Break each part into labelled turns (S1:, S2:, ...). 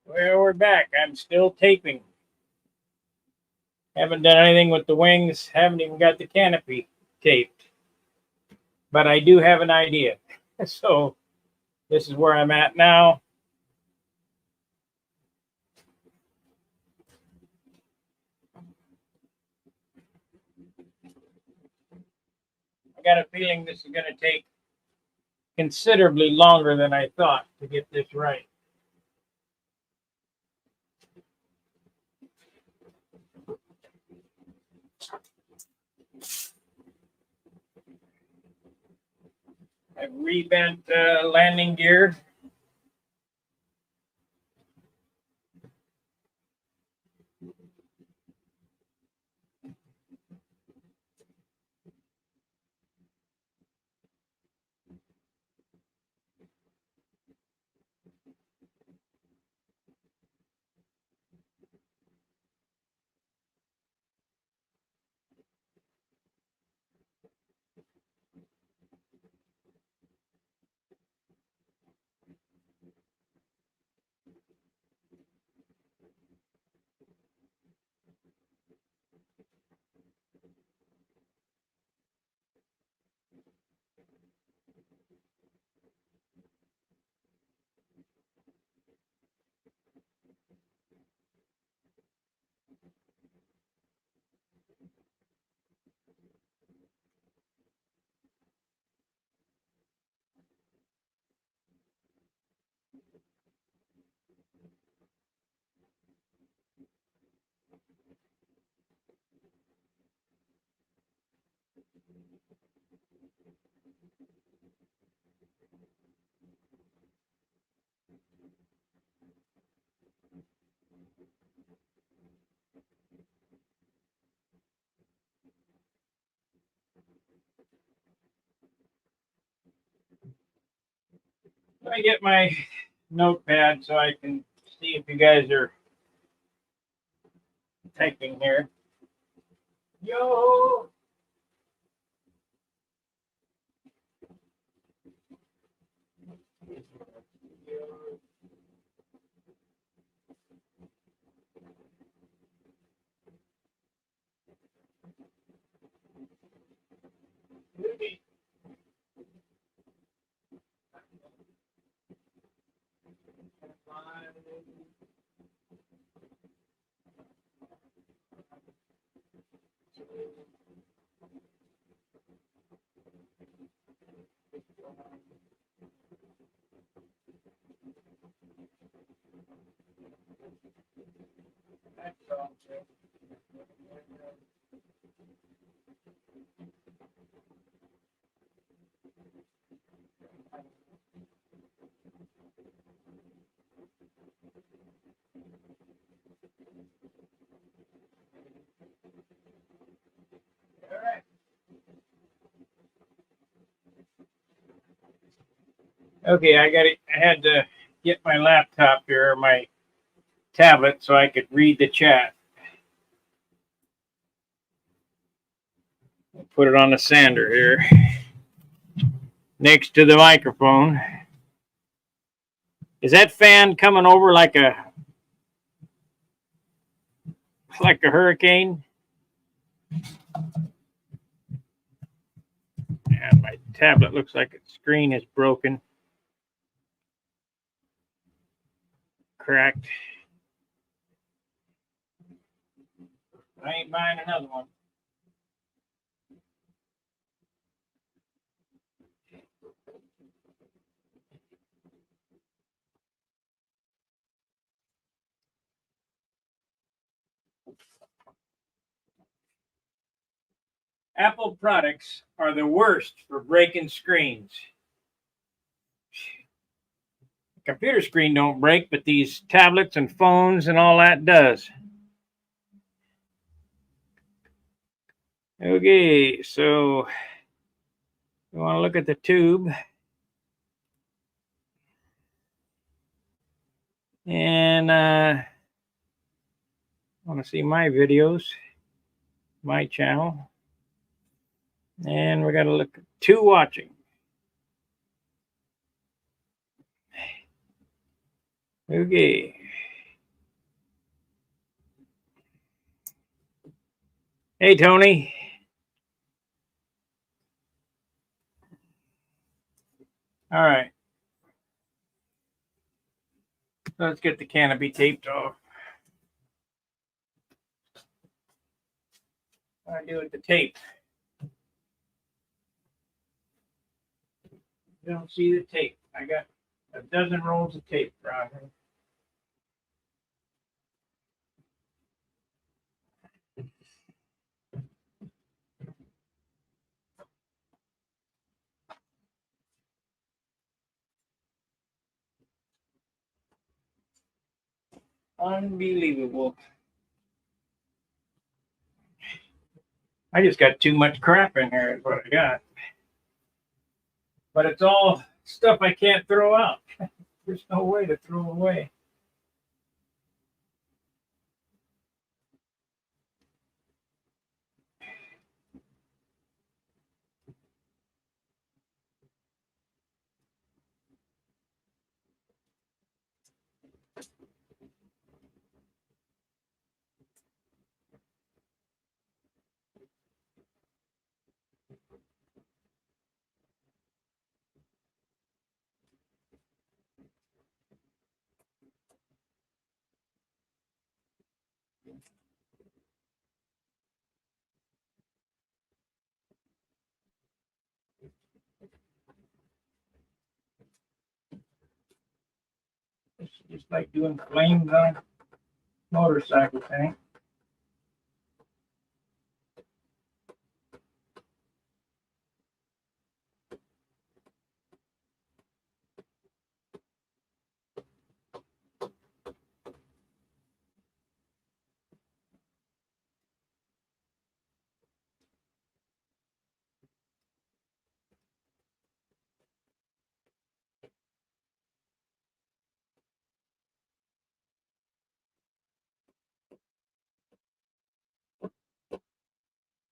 S1: Well, we're back. I'm still taping. Haven't done anything with the wings. Haven't even got the canopy taped. But I do have an idea. So this is where I'm at now. I got a feeling this is going to take considerably longer than I thought to get this right. I've rebent landing gear. Let me get my notepad so I can see if you guys are typing here. Yo! Okay, I had to get my laptop here, my tablet, so I could read the chat. Put it on the sander here, next to the microphone. Is that fan coming over like a hurricane? Yeah, my tablet looks like its screen is broken, cracked. I ain't buying another one. Apple products are the worst for breaking screens. The computer screen don't break, but these tablets and phones and all that does. Okay, so you want to look at the tube. And want to see my videos, my channel. And we got to look at 2 watching. Okay. Hey, Tony. All right. Let's get the canopy taped off. What do I do with the tape? You don't see the tape. I got a dozen rolls of tape around here. Unbelievable. I just got too much crap in here, is what I got. But it's all stuff I can't throw out. There's no way to throw away. It's just like doing flames on a motorcycle tank.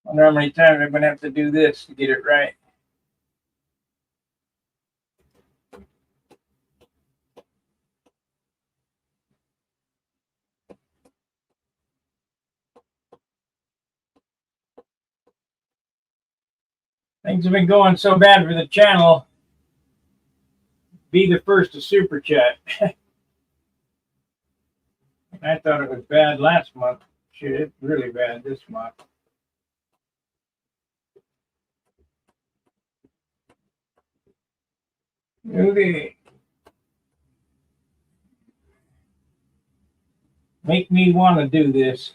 S1: I wonder how many times I'm going to have to do this to get it right. Things have been going so bad for the channel. Be the first to super chat. I thought it was bad last month. Shit, it's really bad this month. Okay. Make me want to do this.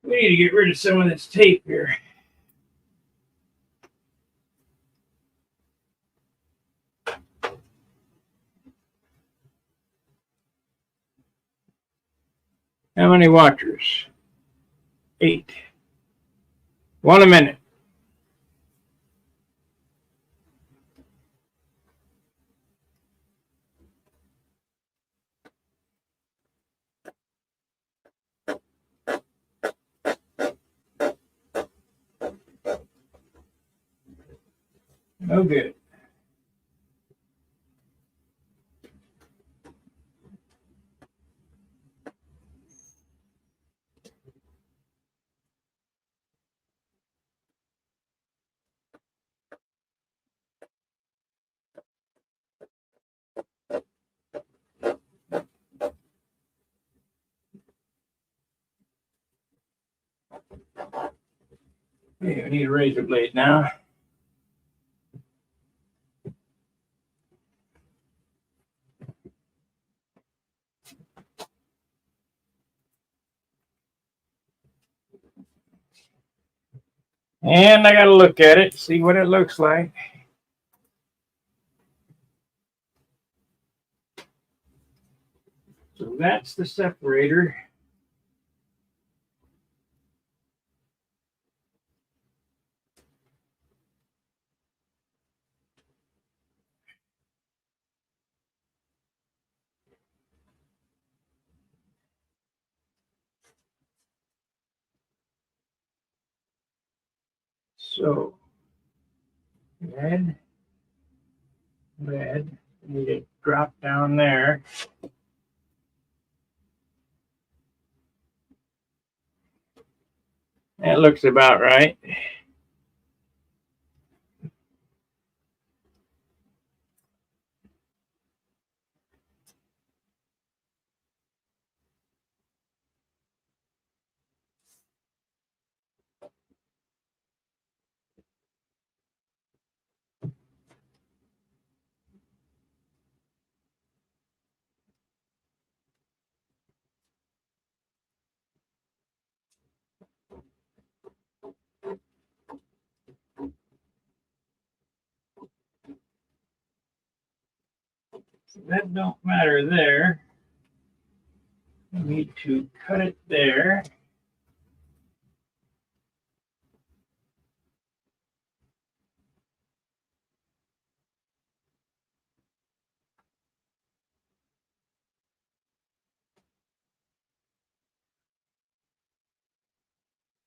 S1: We need to get rid of some of this tape here. How many watchers? 8. 1 a minute. No good. Okay, we need a razor blade now. And I got to look at it, see what it looks like. that's the separator. So red, red, need to drop down there. That looks about right. So that don't matter there. I need to cut it there.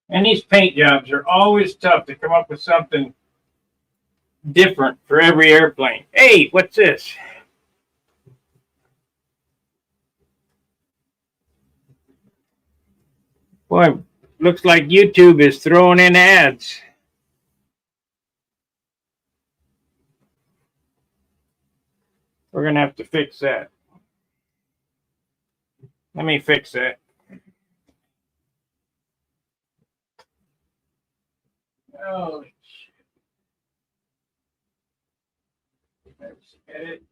S1: And these paint jobs are always tough to come up with something different for every airplane. Hey, what's this? Boy, looks like YouTube is throwing in ads. We're going to have to fix that. Let me fix that. Oh, shit. Let's edit.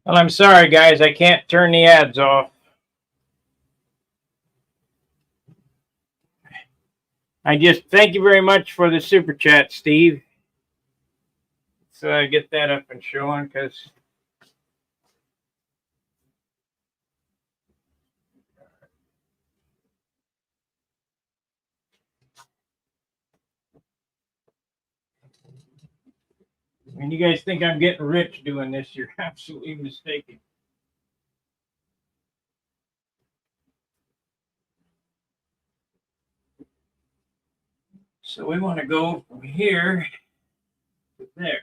S1: Well, I'm sorry, guys. I can't turn the ads off. I just thank you very much for the super chat, Steve. Let's get that up and showing because when you guys think I'm getting rich doing this, you're absolutely mistaken. So we want to go from here to there.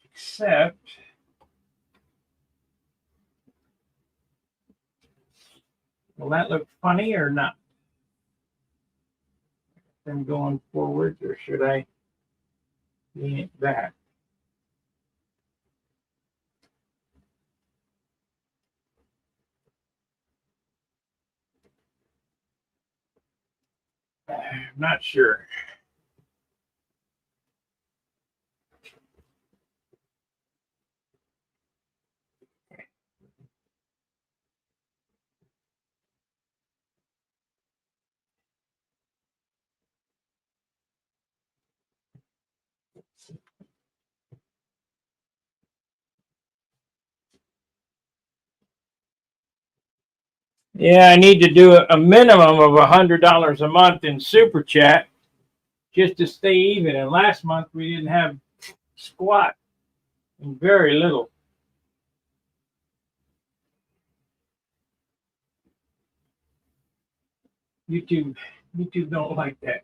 S1: Except, will that look funny or not? Them going forward, or should I lean it back? I'm not sure. Yeah, I need to do a minimum of $100 a month in super chat just to stay even. And last month we didn't have squat and very little. YouTube don't like that.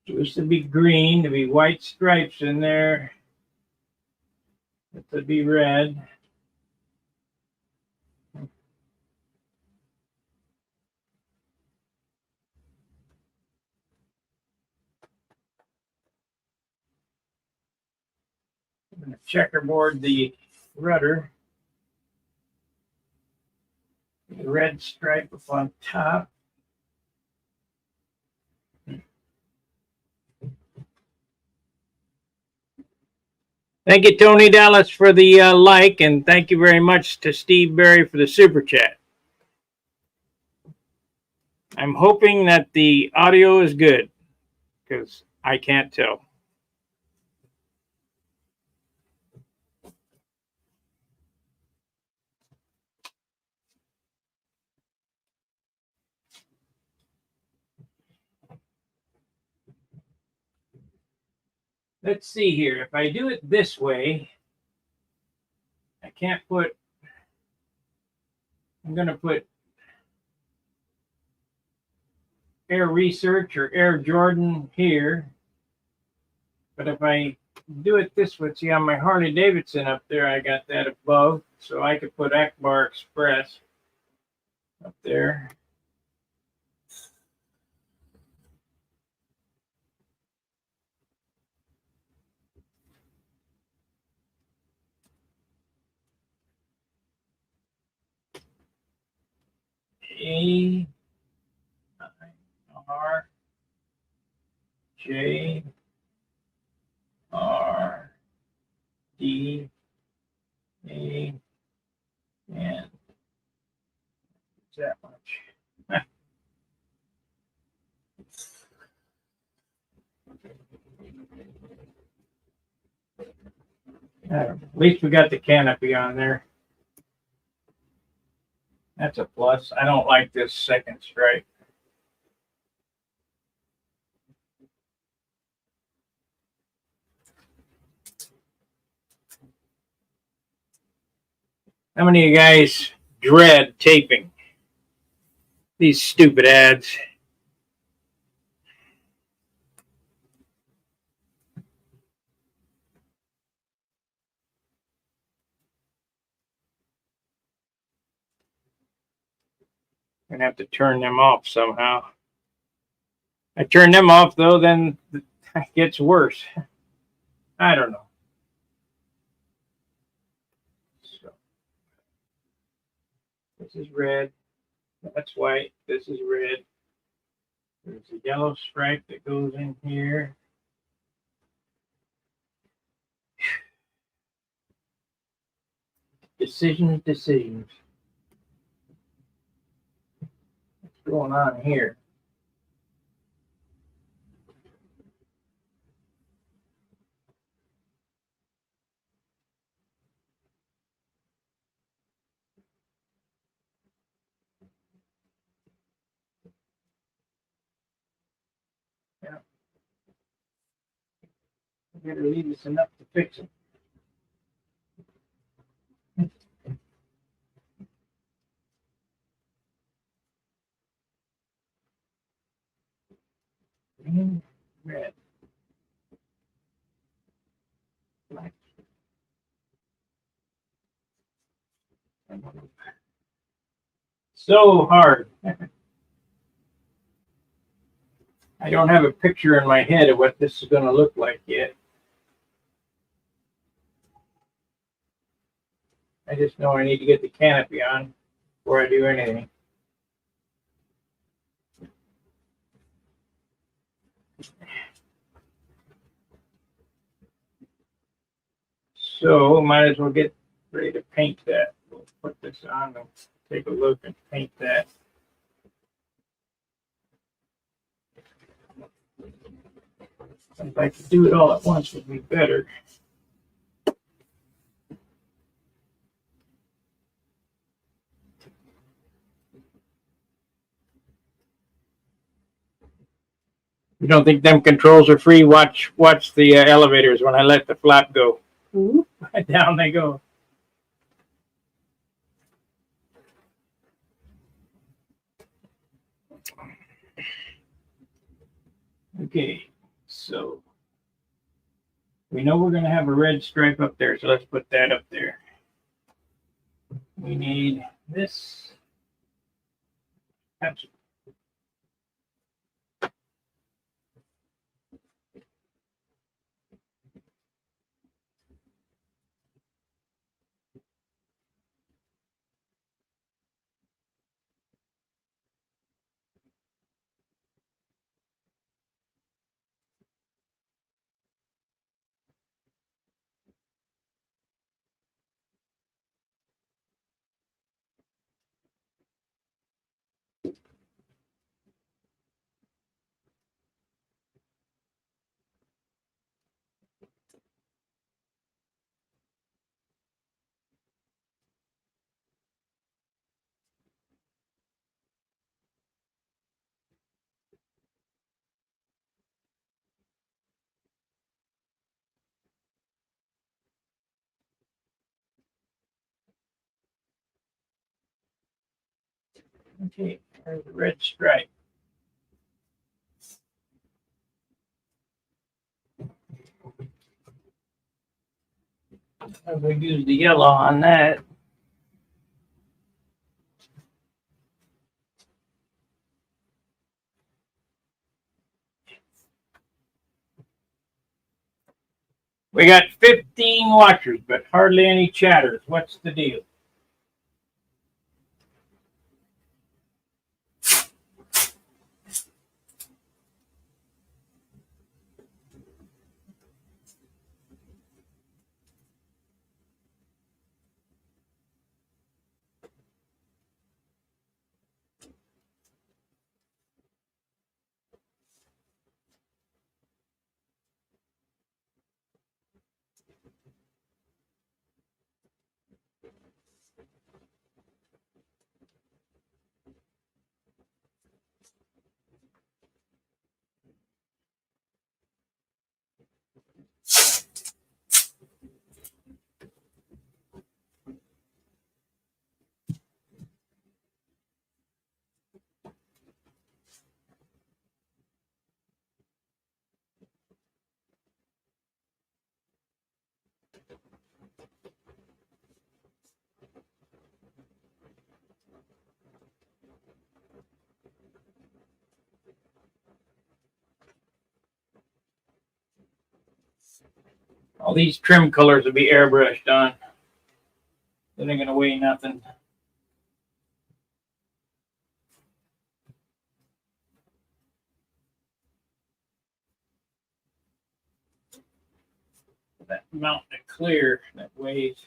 S1: Supposed to be green, to be white stripes in there. It to be red. I'm going to checkerboard the rudder. The red stripe up on top. Thank you, Tony Dallas, for the like, and thank you very much to Steve Berry for the super chat. I'm hoping that the audio is good, because I can't tell. Let's see here. If I do it this way, I can't put, I'm going to put Air Research or Air Jordan here. But if I do it this way, see on my Harley Davidson up there, I got that above. So I could put Akbar Express up there. A R J R D A N. That much. At least we got the canopy on there. That's a plus. I don't like this second stripe. How many of you guys dread taping? These stupid ads. I'm gonna have to turn them off somehow. I turn them off though, then it gets worse. I don't know. So this is red. That's white. This is red. There's a yellow stripe that goes in here. Decisions. What's going on here? Yeah. I better leave this enough to fix it. Green, red, black. So hard. I don't have a picture in my head of what this is going to look like yet. I just know I need to get the canopy on before I do anything. So might as well get ready to paint that. We'll put this on and take a look and paint that. If I could do it all at once would be better. You don't think them controls are free? Watch the elevators when I let the flap go.
S2: Mhm.
S1: Down they go. Okay, so we know we're going to have a red stripe up there, so let's put that up there. We need this. That's okay. There's the red stripe. I'm going to use the yellow on that. We got 15 watchers, but hardly any chatters. What's the deal? All these trim colors will be airbrushed on. They ain't going to weigh nothing. That mountain of clear that weighs.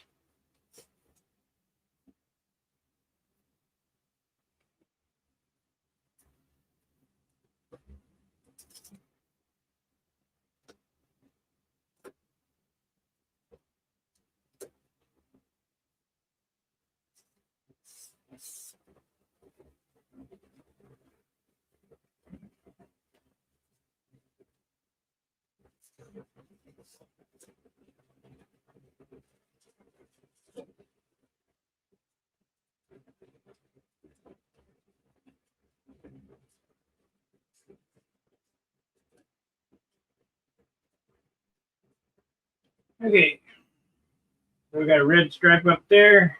S1: Okay, so we got a red stripe up there.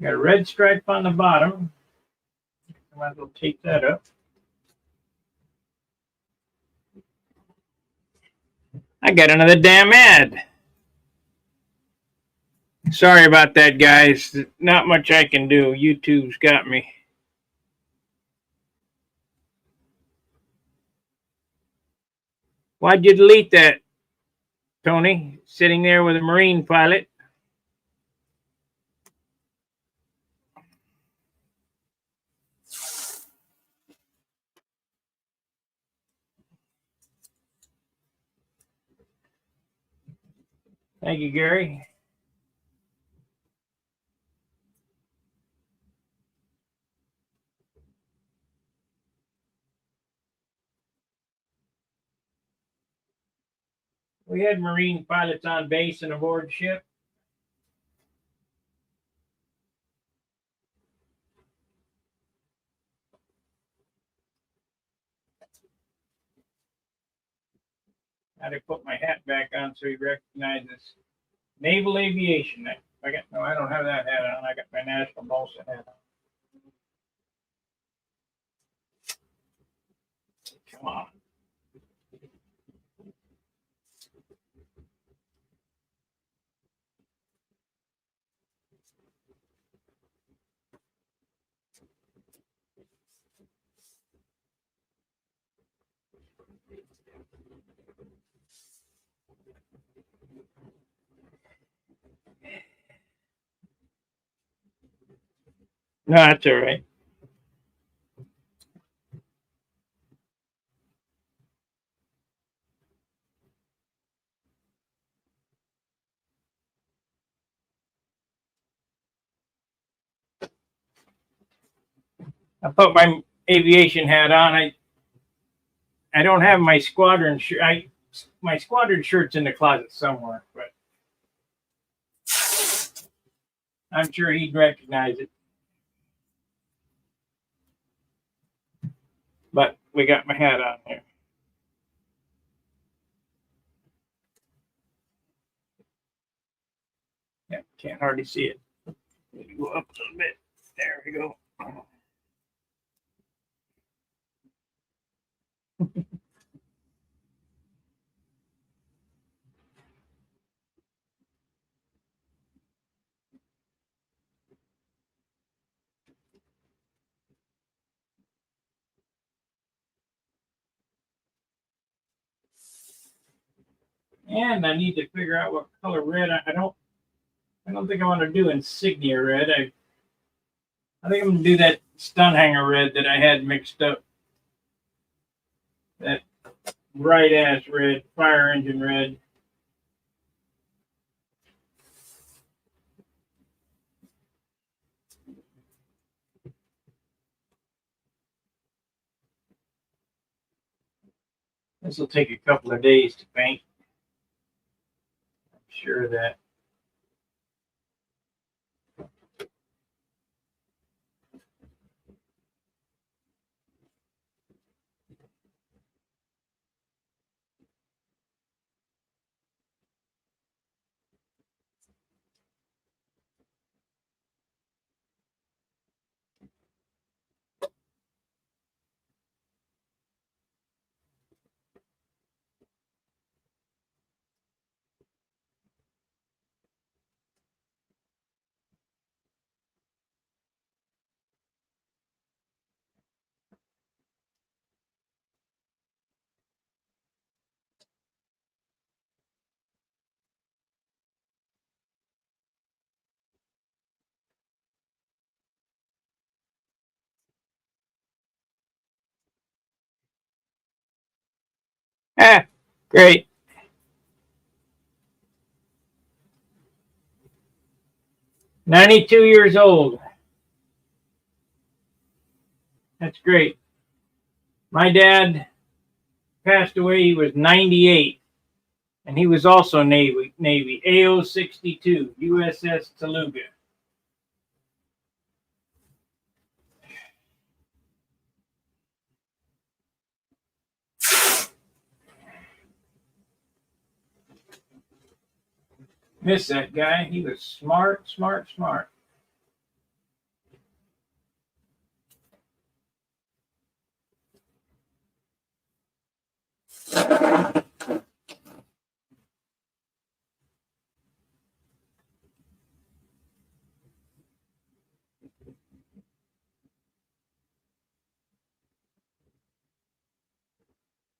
S1: Got a red stripe on the bottom. I might as well take that up. I got another damn ad. Sorry about that, guys. Not much I can do. YouTube's got me. Why'd you delete that, Tony? Sitting there with a Marine pilot. Thank you, Gary. We had Marine pilots on base and aboard ship. I had to put my hat back on so he recognizes naval aviation. I don't have that hat on. I got my National Balsa hat on. Come on. No, that's all right. I put my aviation hat on. I don't have my squadron shirt. My squadron shirt's in the closet somewhere, but I'm sure he'd recognize it. But we got my hat on here. Yeah, can't hardly see it. Maybe go up a little bit. There we go. And I need to figure out what color red. I don't think I want to do insignia red. I think I'm gonna do that stun hanger red that I had mixed up. That bright ass red, fire engine red. This will take a couple of days to paint. I'm sure of that. Ah, great. "92 years old." That's great. My dad passed away. He was 98, and he was also Navy. AO 62, USS Taluga. Miss that guy. He was smart, smart, smart.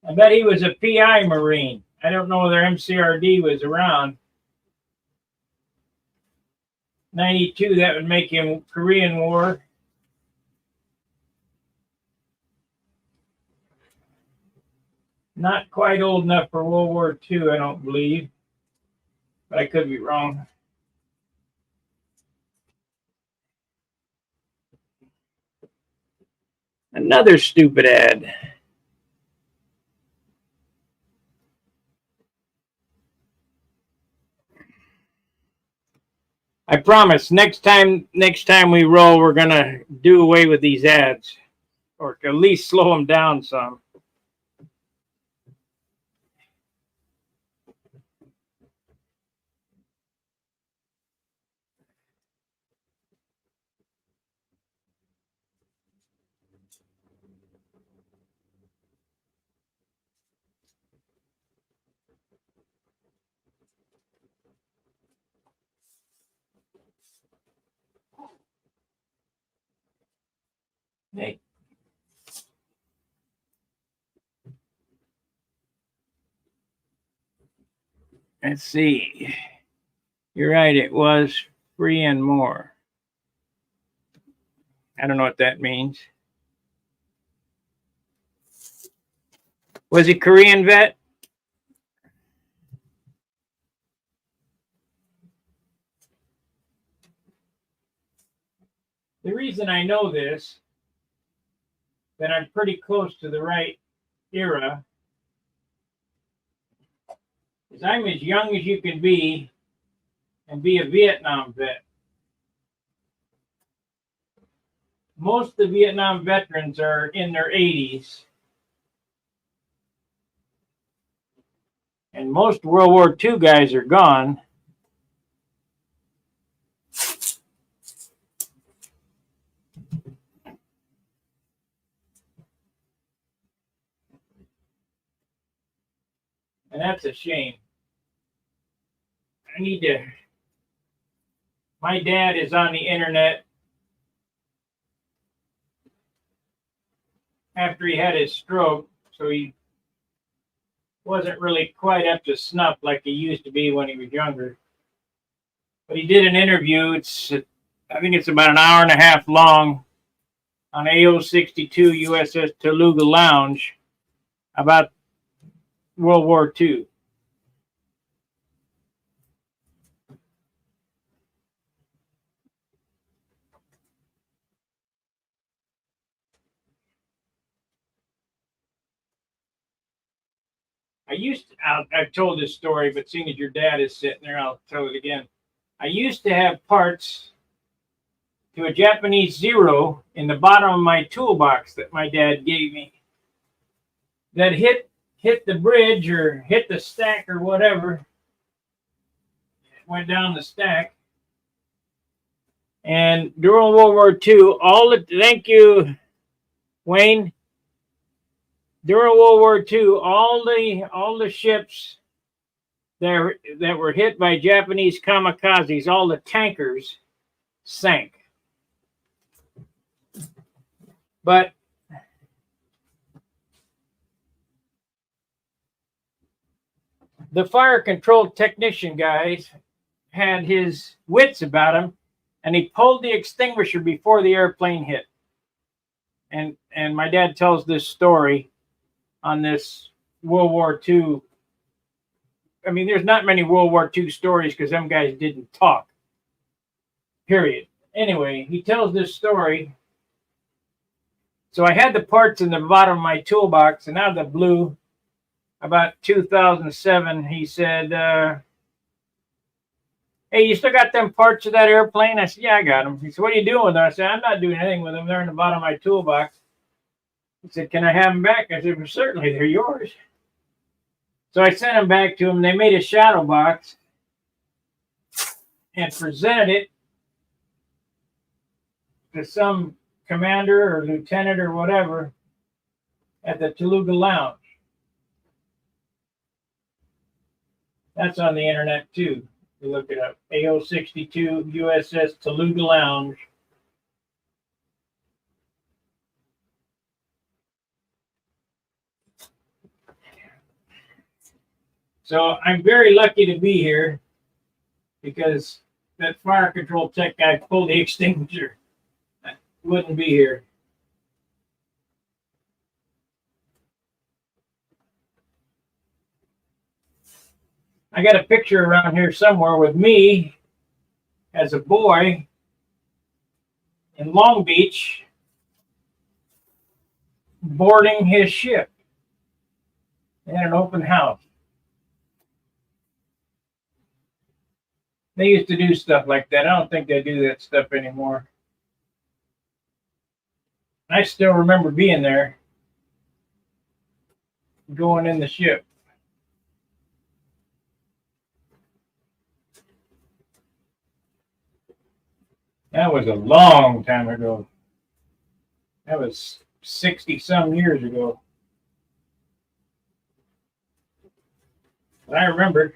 S1: I bet he was a PI Marine. I don't know whether MCRD was around. 92, that would make him Korean War. Not quite old enough for World War II, I don't believe. But I could be wrong. Another stupid ad. I promise next time we roll, we're gonna do away with these ads, or at least slow them down some. Hey. Let's see. You're right, it was free and more. I don't know what that means. Was he Korean vet? The reason I know this, that I'm pretty close to the right era, is I'm as young as you can be and be a Vietnam vet. Most of the Vietnam veterans are in their 80s. And most World War II guys are gone. And that's a shame. My dad is on the internet after he had his stroke, so he wasn't really quite up to snuff like he used to be when he was younger. But he did an interview. I think it's about an hour and a half long on AO-62 USS Teluga Lounge about World War II. I've told this story, but seeing as your dad is sitting there, I'll tell it again. I used to have parts to a Japanese Zero in the bottom of my toolbox that my dad gave me that hit the bridge or hit the stack or whatever. It went down the stack. And during World War II, thank you, Wayne. During World War II, all the ships that were hit by Japanese kamikazes, all the tankers sank. But the fire control technician guys had his wits about him, and he pulled the extinguisher before the airplane hit. And my dad tells this story on this World War II. I mean, there's not many World War II stories because them guys didn't talk, period. Anyway, he tells this story. So I had the parts in the bottom of my toolbox, and out of the blue, about 2007, he said, hey, you still got them parts of that airplane? I said, yeah, I got them. He said, what are you doing with them? I said, I'm not doing anything with them. They're in the bottom of my toolbox. He said, can I have them back? I said, well, certainly, they're yours. So I sent them back to him. They made a shadow box and presented it to some commander or lieutenant or whatever at the Teluga Lounge. That's on the internet too. You look it up. AO-62 USS Teluga Lounge. So I'm very lucky to be here because that fire control tech guy pulled the extinguisher. I wouldn't be here. I got a picture around here somewhere with me as a boy in Long Beach boarding his ship. They had an open house. They used to do stuff like that. I don't think they do that stuff anymore. I still remember being there, going in the ship. That was a long time ago. That was 60 some years ago. But I remember.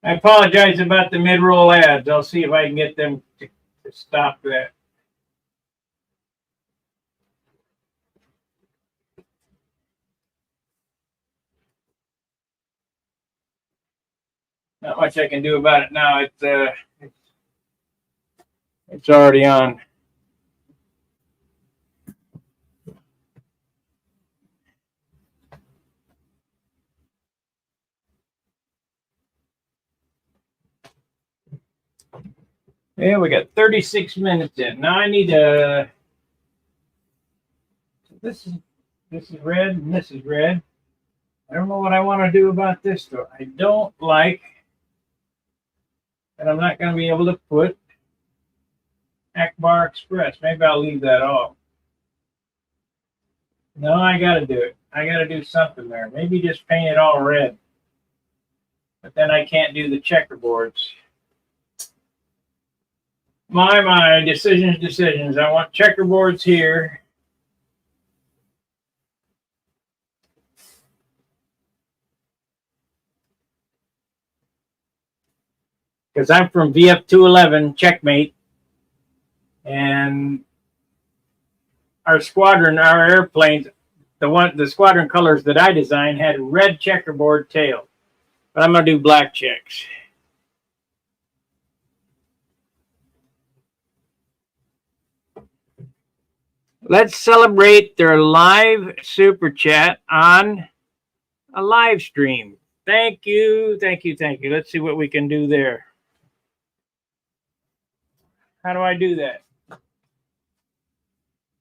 S1: I apologize about the mid-roll ads. I'll see if I can get them to stop that. Not much I can do about it now. It's already on. Yeah, we got 36 minutes in. Now I need to. This is red and this is red. I don't know what I want to do about this though. I don't like that I'm not going to be able to put Akbar Express. Maybe I'll leave that off. No, I got to do it. I got to do something there. Maybe just paint it all red. But then I can't do the checkerboards. My decisions. I want checkerboards here. Because I'm from VF211 Checkmate, and our squadron, our airplanes, the squadron colors that I designed had a red checkerboard tail. But I'm gonna do black checks. Let's celebrate their live super chat on a live stream. Thank you. Let's see what we can do there. How do I do that?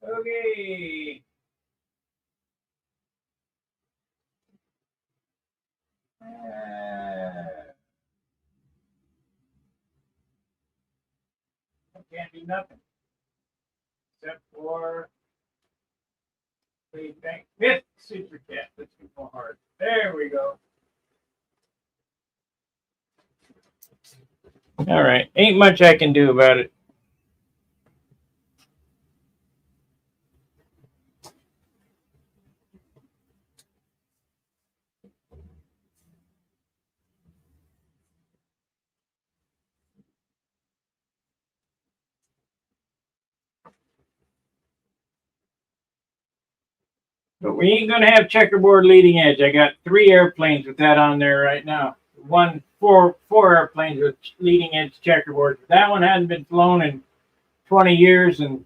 S1: Okay. I can't do nothing except for the thank fifth super chat. Let's go more hard. There we go. All right. Ain't much I can do about it. But we ain't gonna have checkerboard leading edge. I got 3 airplanes with that on there right now. Four airplanes with leading edge checkerboard. That one hasn't been flown in 20 years, and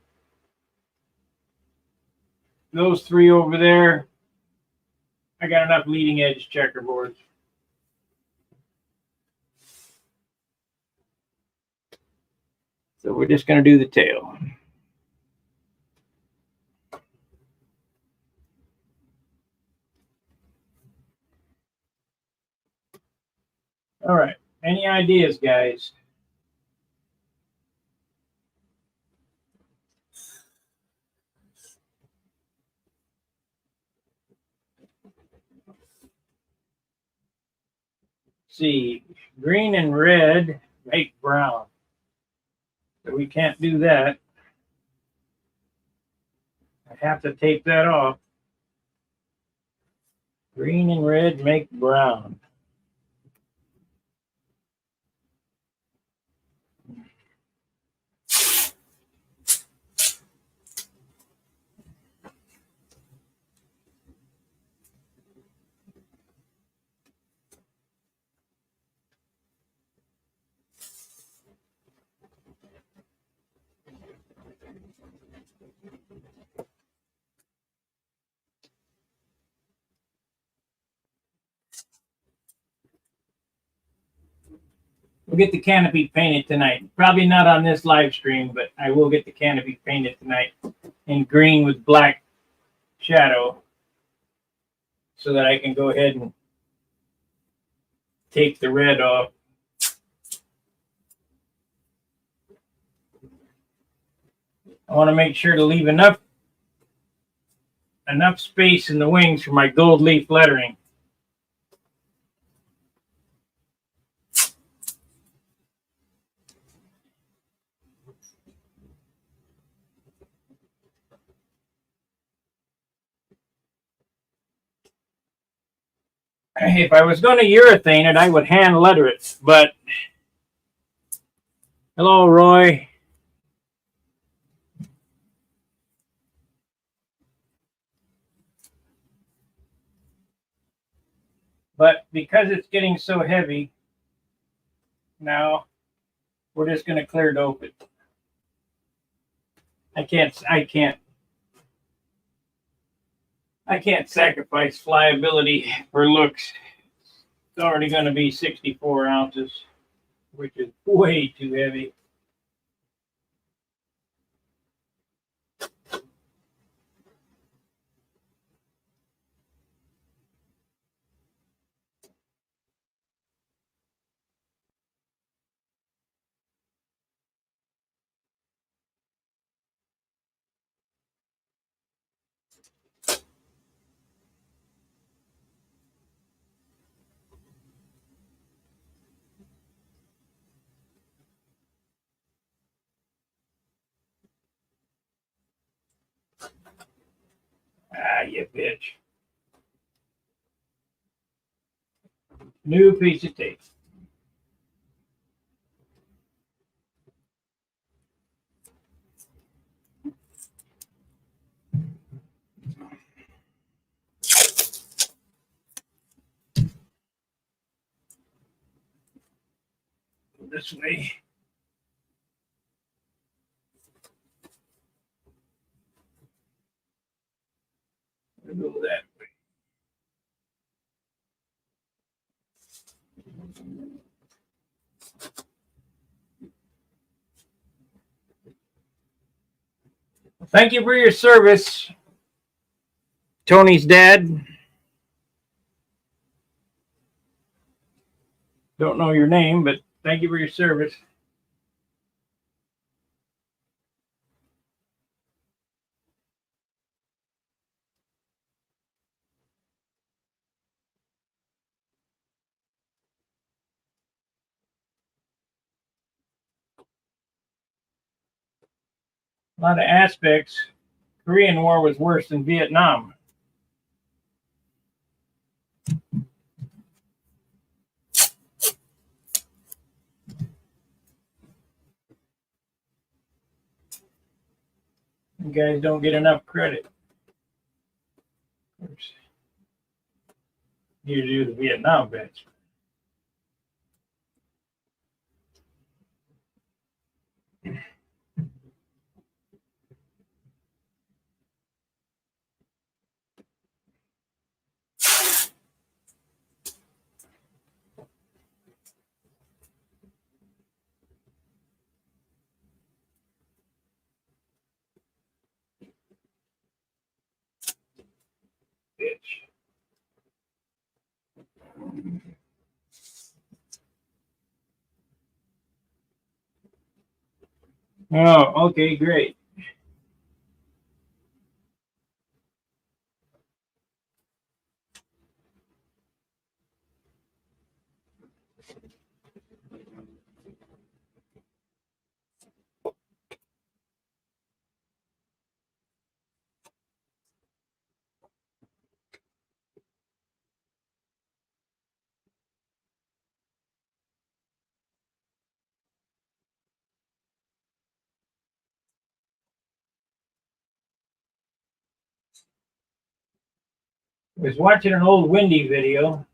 S1: those 3 over there, I got enough leading edge checkerboards. So we're just gonna do the tail. All right. Any ideas, guys? See, green and red make brown. So we can't do that. I have to take that off. Green and red make brown. We'll get the canopy painted tonight. Probably not on this live stream, but I will get the canopy painted tonight in green with black shadow so that I can go ahead and take the red off. I want to make sure to leave enough space in the wings for my gold leaf lettering. If I was going to urethane it, I would hand letter it, but hello, Roy. But because it's getting so heavy, now we're just going to clear dope it. I can't sacrifice flyability for looks. It's already going to be 64 ounces, which is way too heavy. Ah, you bitch. New piece of tape. This way. We'll go that way. Thank you for your service, Tony's dad. Don't know your name, but thank you for your service. A lot of aspects. Korean War was worse than Vietnam. You guys don't get enough credit. You do the Vietnam vets. Bitch. Oh, okay, great. I was watching an old Wendy video.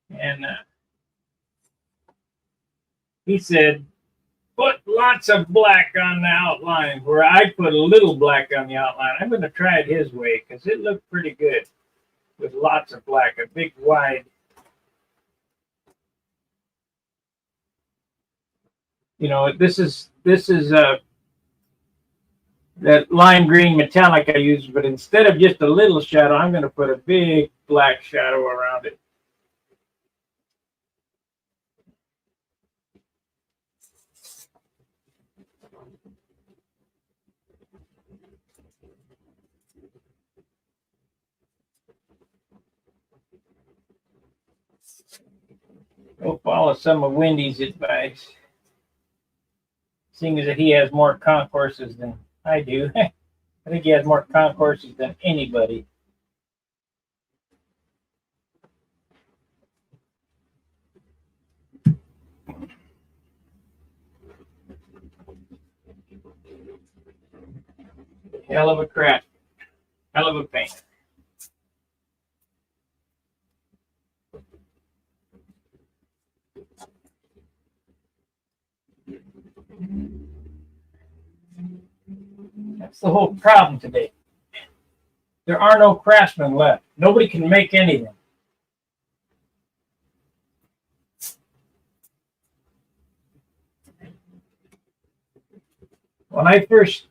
S1: And he said, put lots of black on the outline, where I put a little black on the outline. I'm going to try it his way because it looked pretty good. with lots of black, a big wide. You know, this is that lime green metallic I use, but instead of just a little shadow, I'm going to put a big black shadow around it. We'll follow some of Wendy's advice, seeing as that he has more concourses than I do. I think he has more concourses than anybody. Hell of a craft. Hell of a paint. That's the whole problem today. There are no craftsmen left. Nobody can make anything. When I first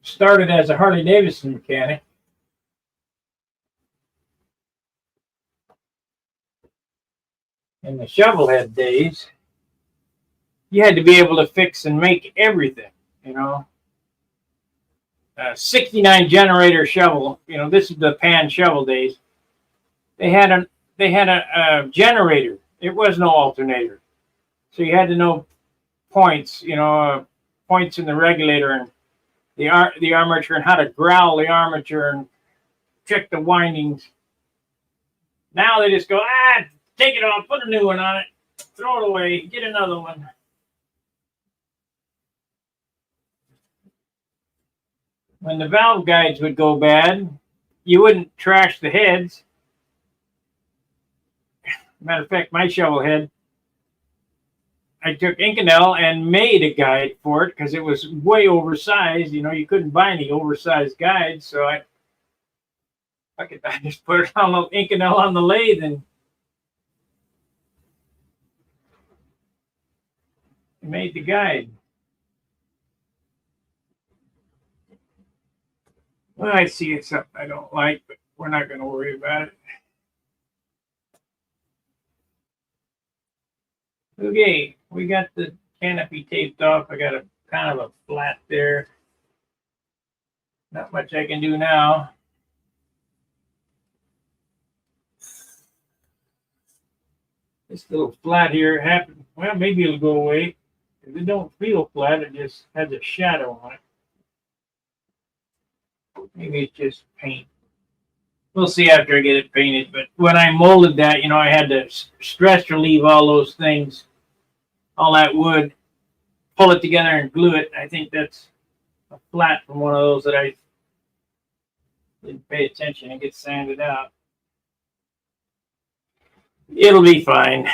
S1: started as a Harley Davidson mechanic, in the shovelhead days, you had to be able to fix and make everything, you know. 69 generator shovel, you know, this is the pan shovel days. They had a generator. It was no alternator. So you had to know points, you know, points in the regulator and the armature and how to growl the armature and check the windings. Now they just go, take it off, put a new one on it, throw it away, get another one. When the valve guides would go bad, you wouldn't trash the heads. Matter of fact, my shovel head, I took Inconel and made a guide for it because it was way oversized. You know, you couldn't buy any oversized guides, so I just put it on the Inconel on the lathe and made the guide. Well, I see it's something I don't like, but we're not going to worry about it. Okay, we got the canopy taped off. I got a kind of a flat there. Not much I can do now. This little flat here happened. Well, maybe it'll go away. If it don't feel flat, it just has a shadow on it. Maybe it's just paint. We'll see after I get it painted. But when I molded that, you know, I had to stress relieve all those things, all that wood, pull it together and glue it. I think that's a flat from one of those that I didn't pay attention and get sanded out. It'll be fine.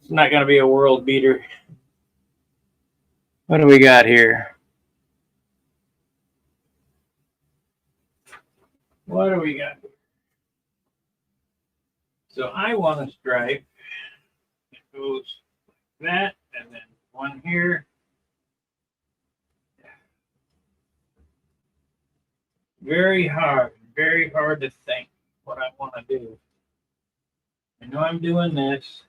S1: It's not going to be a world beater. What do we got here? What do we got? So I want a stripe that goes like that, and then one here. Very hard to think what I want to do. I know I'm doing this.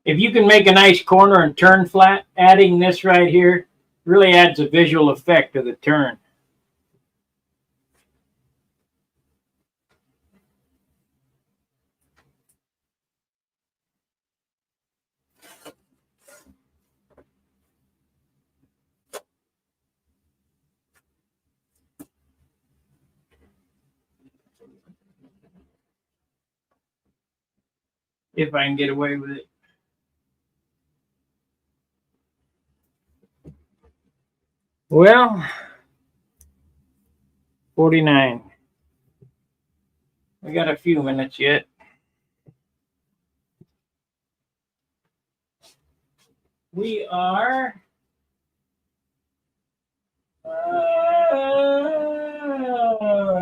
S1: If you can make a nice corner and turn flat, adding this right here really adds a visual effect to the turn. If I can get away with it. Well, 49. We got a few minutes yet. We are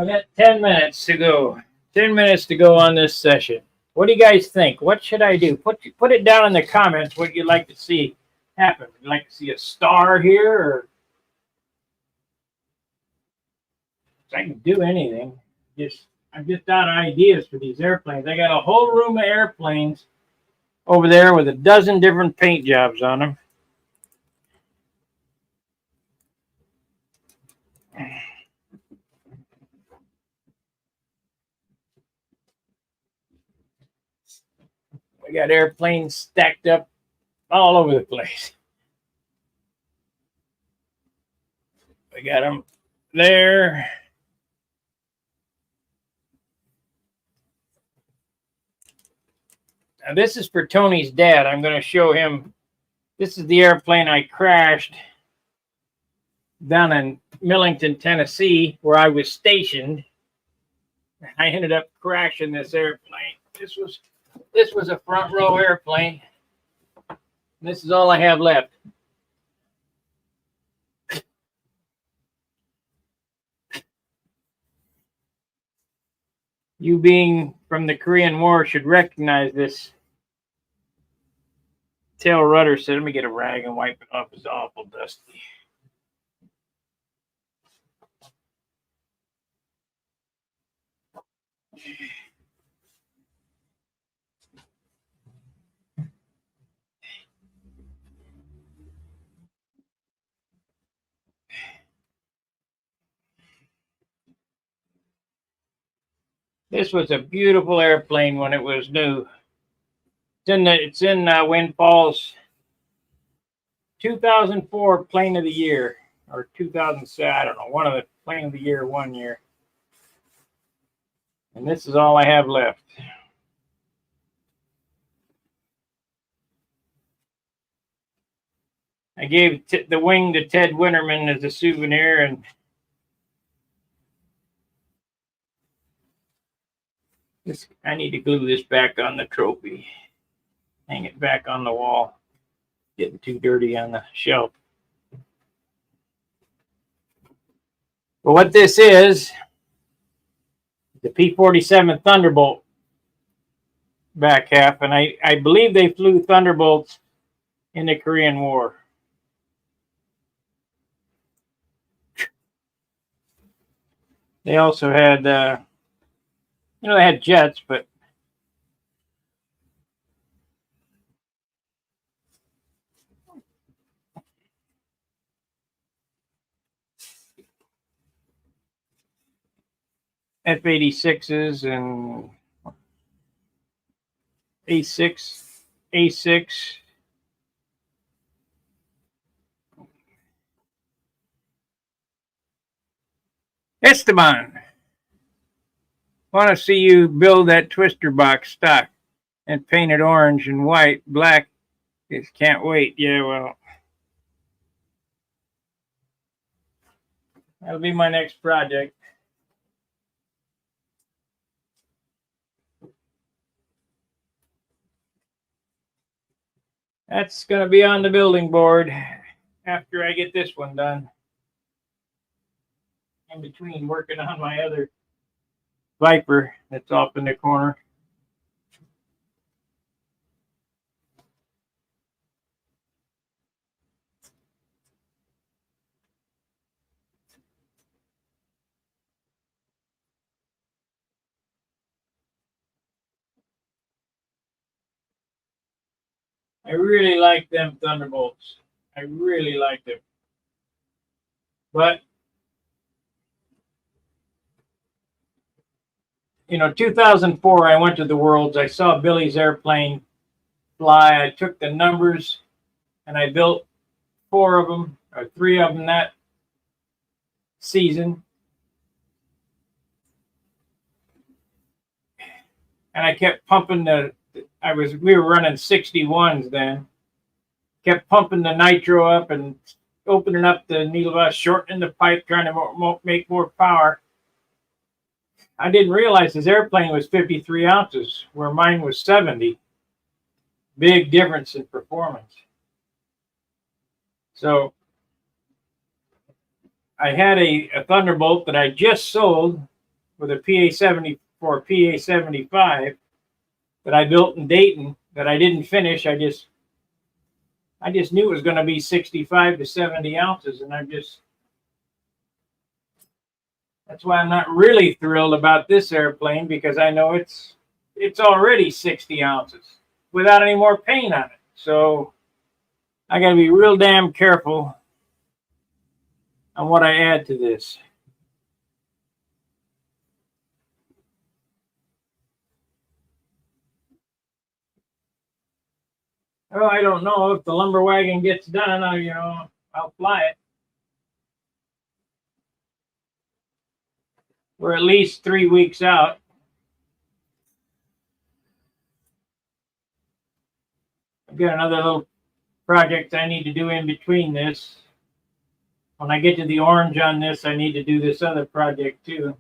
S1: got 10 minutes to go. 10 minutes to go on this session. What do you guys think? What should I do? Put it down in the comments what you'd like to see happen. Would you like to see a star here, or I can do anything. I'm just out of ideas for these airplanes. I got a whole room of airplanes over there with a dozen different paint jobs on them. We got airplanes stacked up all over the place. We got them there. Now this is for Tony's dad. I'm going to show him. This is the airplane I crashed down in Millington, Tennessee, where I was stationed. I ended up crashing this airplane. This was a front row airplane. This is all I have left. You being from the Korean War should recognize this tail rudder set. Let me get a rag and wipe it off. It's awful dusty. This was a beautiful airplane when it was new. It's in Wind Falls 2004 Plane of the Year, or 2007, I don't know, one of the Plane of the Year one year. And this is all I have left. I gave the wing to Ted Winterman as a souvenir, and I need to glue this back on the trophy. Hang it back on the wall. Getting too dirty on the shelf. But what this is, the P-47 Thunderbolt back half, and I believe they flew Thunderbolts in the Korean War. They also had, they had jets, but F-86s and A6. Esteban, want to see you build that twister box stock and paint it orange and white, black. Just can't wait. Yeah, well, that'll be my next project. That's going to be on the building board after I get this one done. In between working on my other Viper that's off in the corner. I really like them Thunderbolts. I really like them. But 2004, I went to the Worlds. I saw Billy's airplane fly. I took the numbers and I built 4 of them, or 3 of them that season. And I kept pumping we were running 61s then. Kept pumping the nitro up and opening up the needle valve, shortening the pipe, trying to make more power. I didn't realize his airplane was 53 ounces, where mine was 70. Big difference in performance. So I had a Thunderbolt that I just sold with a PA70 for a PA75 that I built in Dayton that I didn't finish. I just knew it was going to be 65 to 70 ounces, and that's why I'm not really thrilled about this airplane, because I know it's already 60 ounces without any more paint on it. So I got to be real damn careful on what I add to this. Oh, I don't know if the lumber wagon gets done. I'll fly it. We're at least 3 weeks out. I've got another little project I need to do in between this. When I get to the orange on this, I need to do this other project too.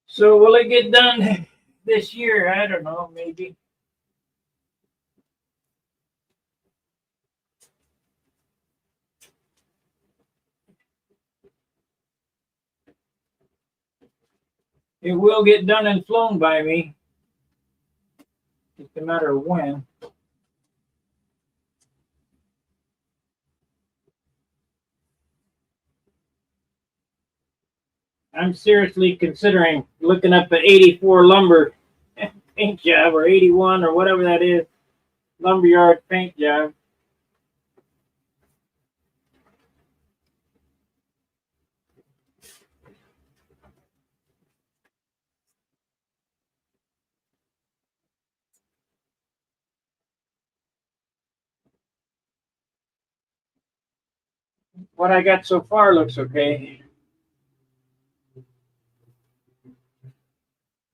S1: So will it get done this year? I don't know, maybe. It will get done and flown by me. Just a matter of when. I'm seriously considering looking up the 84 lumber paint job, or 81 or whatever that is, lumberyard paint job. What I got so far looks okay.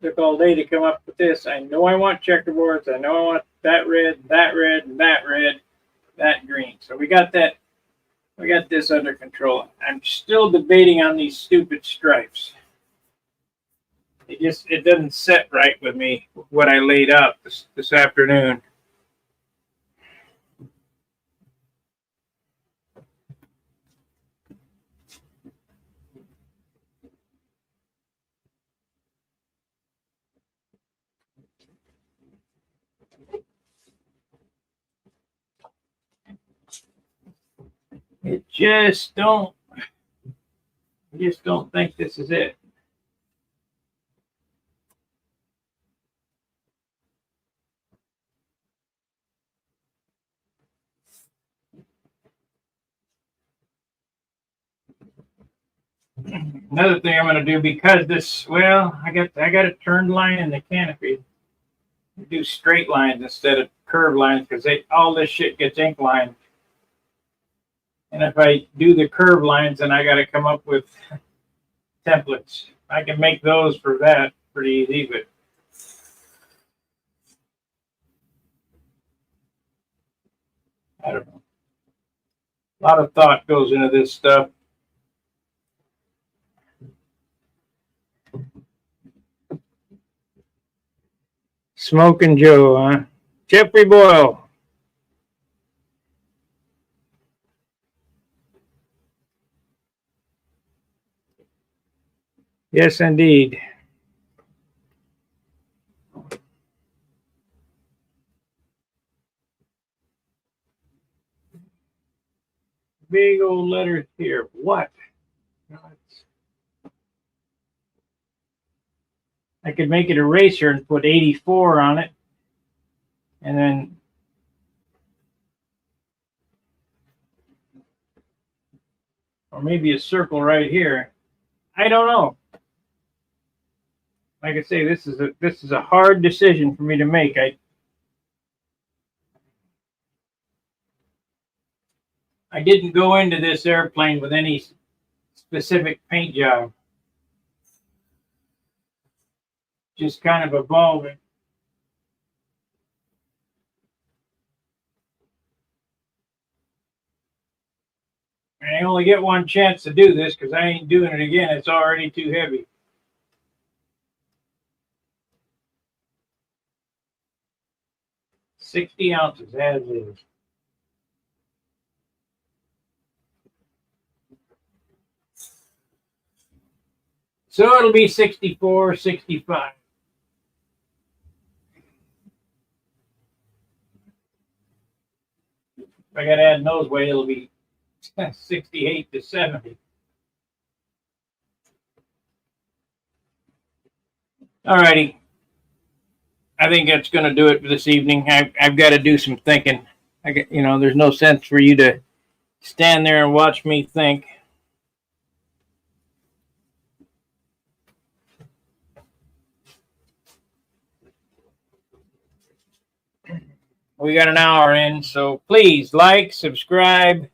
S1: Took all day to come up with this. I know I want checkerboards. I know I want that red, and that red, that green. So we got that. We got this under control. I'm still debating on these stupid stripes. It doesn't set right with me, what I laid out this afternoon. I just don't think this is it. Another thing I'm going to do, because I got a turned line in the canopy. Do straight lines instead of curved lines, because all this shit gets ink lined. And if I do the curved lines, then I got to come up with templates. I can make those for that pretty easy, but I don't know. A lot of thought goes into this stuff. Smoking Joe, huh? Jeffrey Boyle. Yes, indeed. Big old letters here. What? I could make it eraser and put 84 on it. And then or maybe a circle right here. I don't know. Like I say, this is a hard decision for me to make. I didn't go into this airplane with any specific paint job. Just kind of evolving. And I only get one chance to do this because I ain't doing it again. It's already too heavy. 60 ounces as is. So it'll be 64, 65. If I got to add nose weight, it'll be 68 to 70. Alrighty. I think that's going to do it for this evening. I've got to do some thinking. There's no sense for you to stand there and watch me think. We got an hour in, so please like, subscribe,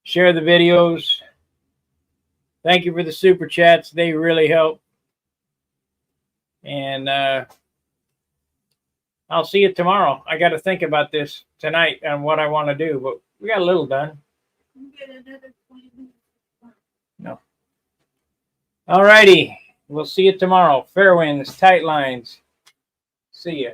S1: share the videos. Thank you for the super chats. They really help. And I'll see you tomorrow. I got to think about this tonight and what I want to do, but we got a little done. No. All righty. We'll see you tomorrow. Fair winds, tight lines. See ya.